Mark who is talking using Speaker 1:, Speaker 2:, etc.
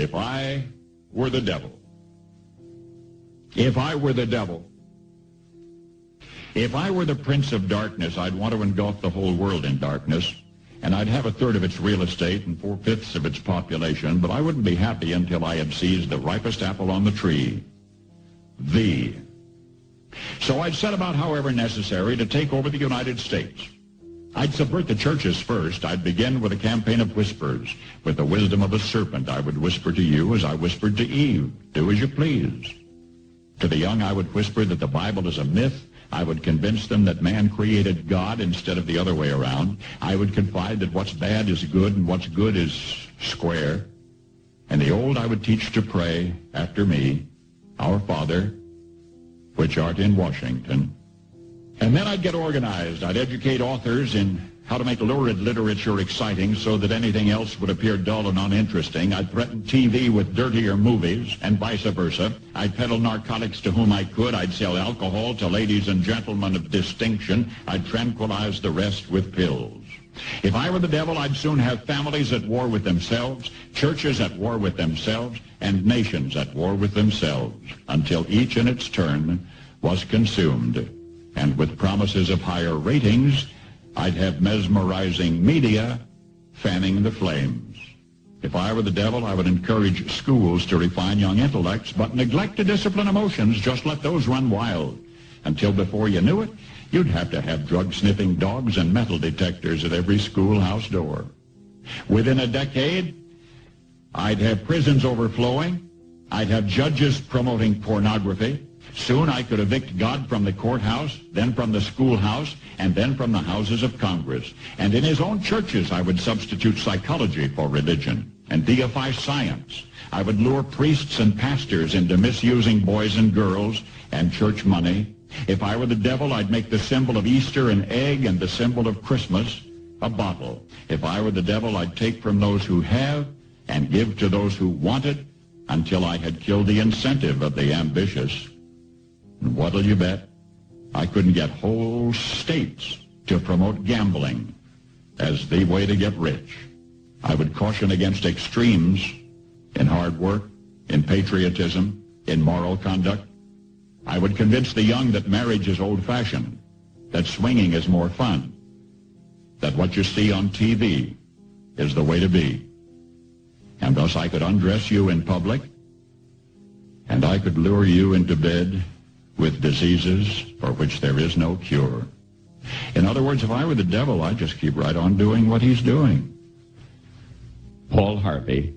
Speaker 1: If I were the devil, if I were the devil, if I were the prince of darkness, I'd want to engulf the whole world in darkness, and I'd have a third of its real estate and 4/5 of its population, but I wouldn't be happy until I had seized the ripest apple on the tree, thee. So I'd set about, however necessary, to take over the United States. I'd subvert the churches first. I'd begin with a campaign of whispers. With the wisdom of a serpent, I would whisper to you as I whispered to Eve, do as you please. To the young, I would whisper that the Bible is a myth. I would convince them that man created God instead of the other way around. I would confide that what's bad is good and what's good is square. And the old I would teach to pray after me, Our Father, which art in Washington. And then I'd get organized. I'd educate authors in how to make lurid literature exciting so that anything else would appear dull and uninteresting. I'd threaten TV with dirtier movies and vice versa. I'd peddle narcotics to whom I could. I'd sell alcohol to ladies and gentlemen of distinction. I'd tranquilize the rest with pills. If I were the devil, I'd soon have families at war with themselves, churches at war with themselves, and nations at war with themselves, until each in its turn was consumed. And with promises of higher ratings, I'd have mesmerizing media fanning the flames. If I were the devil, I would encourage schools to refine young intellects, but neglect to discipline emotions. Just let those run wild. Until before you knew it, you'd have to have drug-sniffing dogs and metal detectors at every schoolhouse door. Within a decade, I'd have prisons overflowing. I'd have judges promoting pornography. Soon I could evict God from the courthouse, then from the schoolhouse, and then from the houses of Congress. And in his own churches, I would substitute psychology for religion and deify science. I would lure priests and pastors into misusing boys and girls and church money. If I were the devil, I'd make the symbol of Easter an egg and the symbol of Christmas a bottle. If I were the devil, I'd take from those who have and give to those who want it until I had killed the incentive of the ambitious. And what'll you bet? I couldn't get whole states to promote gambling as the way to get rich. I would caution against extremes in hard work, in patriotism, in moral conduct. I would convince the young that marriage is old-fashioned, that swinging is more fun, that what you see on TV is the way to be. And thus I could undress you in public, and I could lure you into bed with diseases for which there is no cure. In other words, if I were the devil, I'd just keep right on doing what he's doing.
Speaker 2: Paul Harvey,